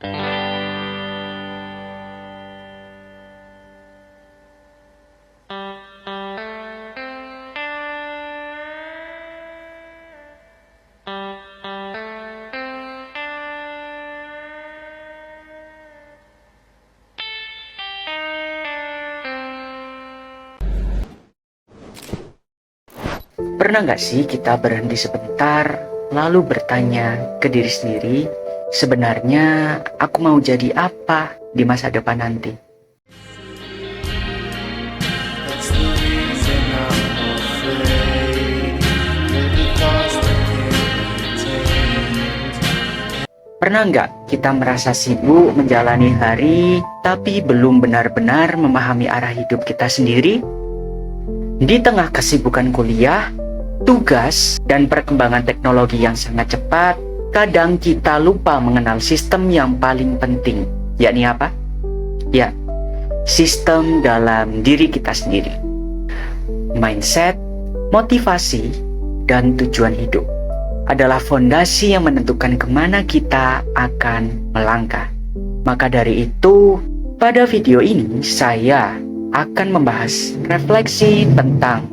Pernah nggak sih kita berhenti sebentar, lalu bertanya ke diri sendiri, sebenarnya aku mau jadi apa di masa depan nanti? Pernah nggak kita merasa sibuk menjalani hari, tapi belum benar-benar memahami arah hidup kita sendiri? Di tengah kesibukan kuliah, tugas, dan perkembangan teknologi yang sangat cepat, kadang kita lupa mengenal sistem yang paling penting, yakni apa? Ya, sistem dalam diri kita sendiri. Mindset, motivasi, dan tujuan hidup adalah fondasi yang menentukan kemana kita akan melangkah. Maka dari itu, pada video ini saya akan membahas refleksi tentang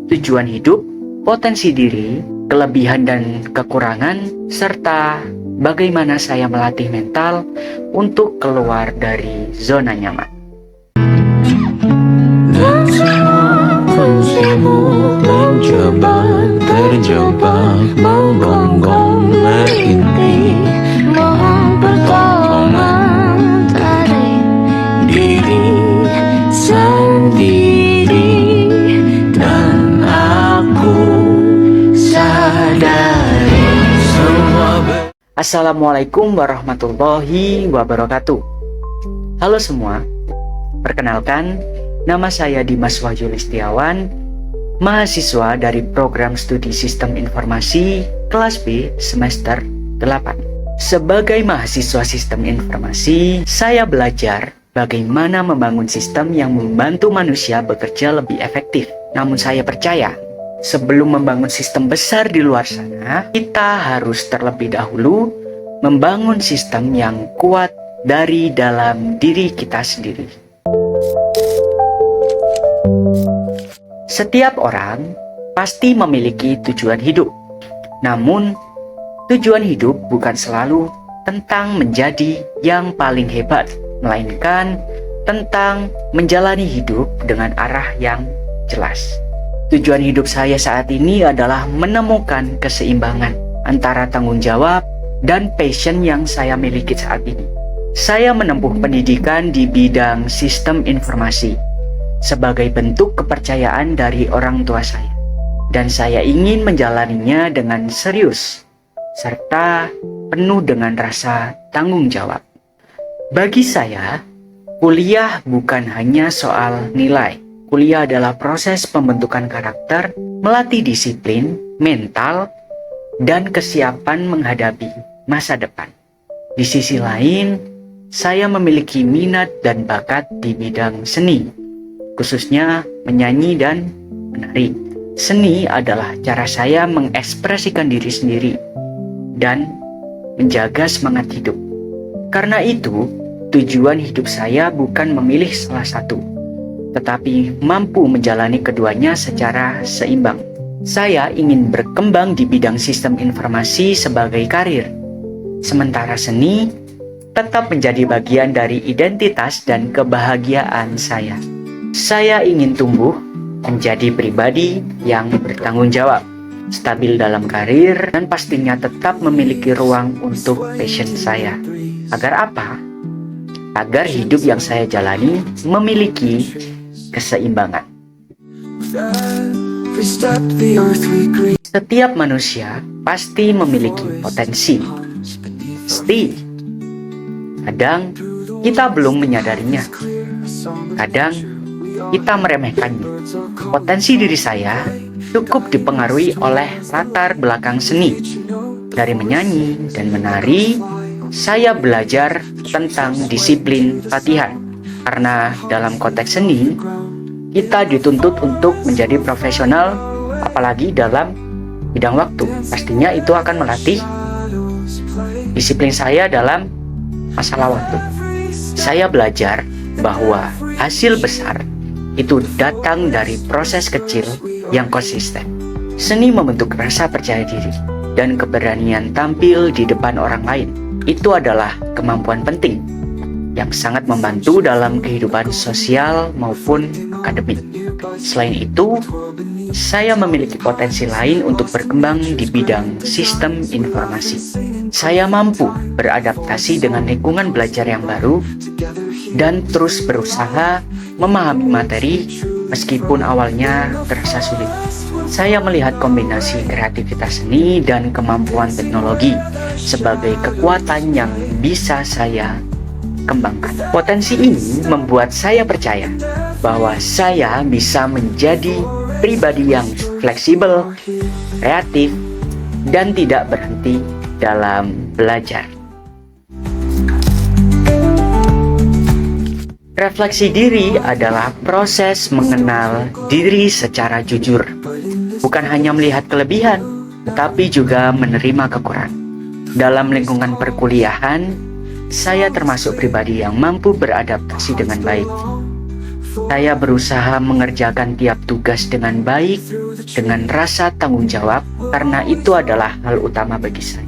tujuan hidup, potensi diri, kelebihan dan kekurangan, serta bagaimana saya melatih mental untuk keluar dari zona nyaman. Dan semua sibuk mencoba terjebak menggonggong merintih, mohon pertolongan dari diri sendiri, dan aku sadari semua Assalamualaikum warahmatullahi wabarakatuh. Halo semua, perkenalkan, nama saya Dimas Wahyu Listiawan, mahasiswa dari program studi Sistem Informasi kelas B semester 8. Sebagai mahasiswa Sistem Informasi, saya belajar bagaimana membangun sistem yang membantu manusia bekerja lebih efektif. Namun saya percaya, sebelum membangun sistem besar di luar sana, kita harus terlebih dahulu membangun sistem yang kuat dari dalam diri kita sendiri. Setiap orang pasti memiliki tujuan hidup. Namun, tujuan hidup bukan selalu tentang menjadi yang paling hebat, melainkan tentang menjalani hidup dengan arah yang jelas. Tujuan hidup saya saat ini adalah menemukan keseimbangan antara tanggung jawab dan passion yang saya miliki saat ini. Saya menempuh pendidikan di bidang sistem informasi sebagai bentuk kepercayaan dari orang tua saya, dan saya ingin menjalaninya dengan serius serta penuh dengan rasa tanggung jawab. Bagi saya, kuliah bukan hanya soal nilai. Kuliah adalah proses pembentukan karakter, melatih disiplin, mental, dan kesiapan menghadapi masa depan. Di sisi lain, saya memiliki minat dan bakat di bidang seni, khususnya menyanyi dan menari. Seni adalah cara saya mengekspresikan diri sendiri dan menjaga semangat hidup. Karena itu, tujuan hidup saya bukan memilih salah satu, tetapi mampu menjalani keduanya secara seimbang. Saya ingin berkembang di bidang sistem informasi sebagai karir, sementara seni tetap menjadi bagian dari identitas dan kebahagiaan saya. Saya ingin tumbuh menjadi pribadi yang bertanggung jawab, stabil dalam karir, dan pastinya tetap memiliki ruang untuk passion saya. Agar apa? Agar hidup yang saya jalani memiliki keseimbangan. Setiap manusia pasti memiliki potensi. Kadang kita belum menyadarinya. Kadang kita meremehkannya. Potensi diri saya cukup dipengaruhi oleh latar belakang seni. Dari menyanyi dan menari, saya belajar tentang disiplin latihan. Karena dalam konteks seni, kita dituntut untuk menjadi profesional, apalagi dalam bidang waktu. Pastinya itu akan melatih disiplin saya dalam masalah waktu. Saya belajar bahwa hasil besar itu datang dari proses kecil yang konsisten. Seni membentuk rasa percaya diri dan keberanian tampil di depan orang lain. Itu adalah kemampuan penting yang sangat membantu dalam kehidupan sosial maupun akademik. Selain itu, saya memiliki potensi lain untuk berkembang di bidang sistem informasi. Saya mampu beradaptasi dengan lingkungan belajar yang baru dan terus berusaha memahami materi meskipun awalnya terasa sulit. Saya melihat kombinasi kreativitas seni dan kemampuan teknologi sebagai kekuatan yang bisa saya kembangkan. Potensi ini membuat saya percaya bahwa saya bisa menjadi pribadi yang fleksibel, kreatif, dan tidak berhenti dalam belajar. Refleksi diri adalah proses mengenal diri secara jujur. Bukan hanya melihat kelebihan, tetapi juga menerima kekurangan. Dalam lingkungan perkuliahan, saya termasuk pribadi yang mampu beradaptasi dengan baik. Saya berusaha mengerjakan tiap tugas dengan baik, dengan rasa tanggung jawab, karena itu adalah hal utama bagi saya.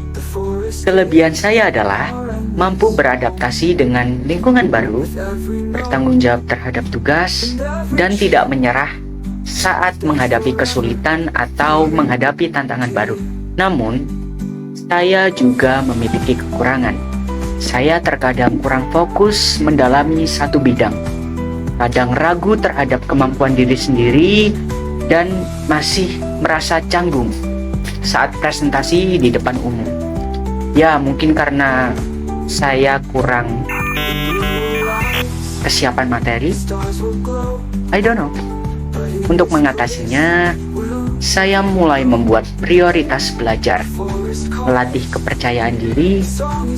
Kelebihan saya adalah mampu beradaptasi dengan lingkungan baru, bertanggung jawab terhadap tugas, dan tidak menyerah saat menghadapi kesulitan atau menghadapi tantangan baru. Namun, saya juga memiliki kekurangan. Saya terkadang kurang fokus mendalami satu bidang, kadang ragu terhadap kemampuan diri sendiri, dan masih merasa canggung saat presentasi di depan umum. Ya, mungkin karena saya kurang kesiapan materi. I don't know. Untuk mengatasinya, saya mulai membuat prioritas belajar, melatih kepercayaan diri,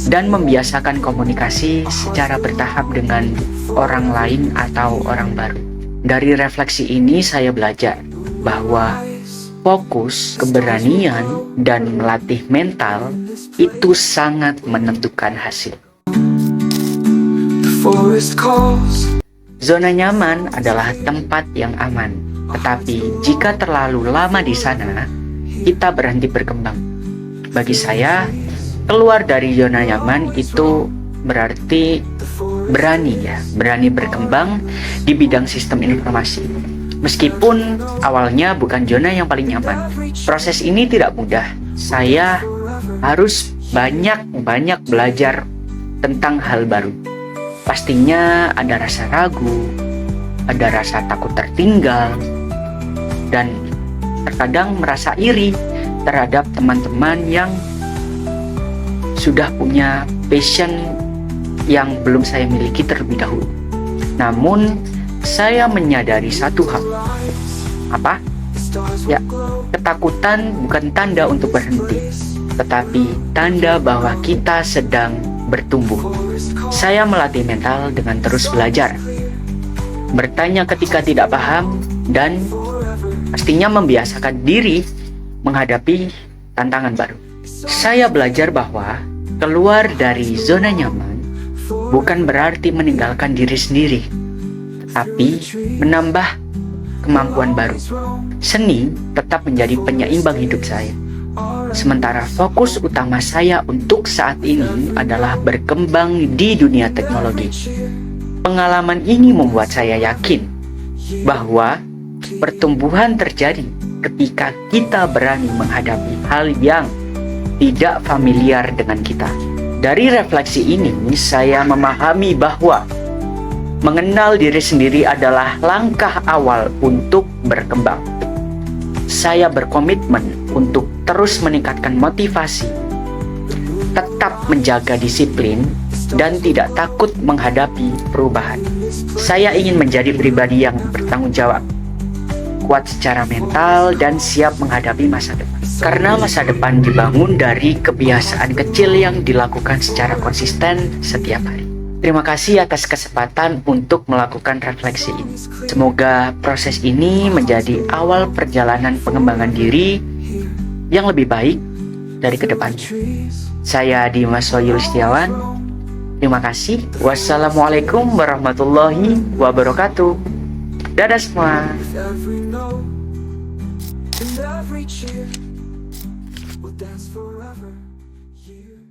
dan membiasakan komunikasi secara bertahap dengan orang lain atau orang baru. Dari refleksi ini saya belajar bahwa fokus, keberanian, dan melatih mental itu sangat menentukan hasil. Zona nyaman adalah tempat yang aman, tetapi jika terlalu lama di sana, kita berhenti berkembang. Bagi saya, keluar dari zona nyaman itu berarti berani berkembang di bidang sistem informasi. Meskipun awalnya bukan zona yang paling nyaman, proses ini tidak mudah. Saya harus banyak belajar tentang hal baru. Pastinya ada rasa ragu, ada rasa takut tertinggal, dan terkadang merasa iri terhadap teman-teman yang sudah punya passion yang belum saya miliki terlebih dahulu. Namun, saya menyadari satu hal. Apa? Ya, ketakutan bukan tanda untuk berhenti, tetapi tanda bahwa kita sedang bertumbuh. Saya melatih mental dengan terus belajar, bertanya ketika tidak paham, dan pastinya membiasakan diri menghadapi tantangan baru. Saya belajar bahwa keluar dari zona nyaman bukan berarti meninggalkan diri sendiri, tetapi menambah kemampuan baru. Seni tetap menjadi penyeimbang hidup saya. Sementara fokus utama saya untuk saat ini adalah berkembang di dunia teknologi. Pengalaman ini membuat saya yakin bahwa pertumbuhan terjadi ketika kita berani menghadapi hal yang tidak familiar dengan kita. Dari refleksi ini, saya memahami bahwa mengenal diri sendiri adalah langkah awal untuk berkembang. Saya berkomitmen untuk terus meningkatkan motivasi, tetap menjaga disiplin, dan tidak takut menghadapi perubahan. Saya ingin menjadi pribadi yang bertanggung jawab, kuat secara mental, dan siap menghadapi masa depan. Karena masa depan dibangun dari kebiasaan kecil yang dilakukan secara konsisten setiap hari. Terima kasih atas kesempatan untuk melakukan refleksi ini. Semoga proses ini menjadi awal perjalanan pengembangan diri yang lebih baik dari kedepannya. Saya Dimas Wayu Listiawan, Terima kasih. Wassalamualaikum warahmatullahi wabarakatuh. Dadah semua. With every note and every cheer, we'll dance forever, years.